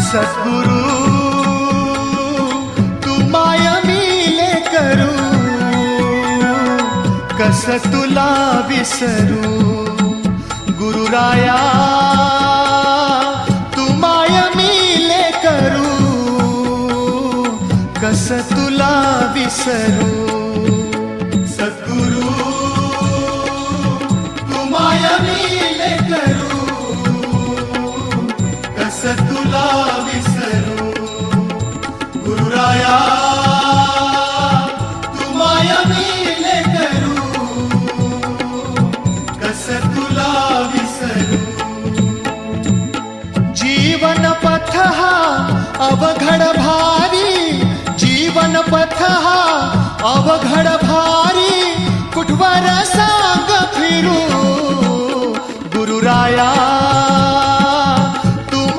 सद्गुरु तू माय मिले करू, कस तुला विसरू. गुरुराया तू माय मिले करू, कस तुला विसरू. सद्गुरु तू माय मिले करू, कस तुला विसरू. गुरुराया तू माय मिले करू, कस तुला विसरू. जीवन पथ हा अवघड भारी, जीवन पथ हा अवघड भारी, कुठवर सांग फिरू. गुरुराया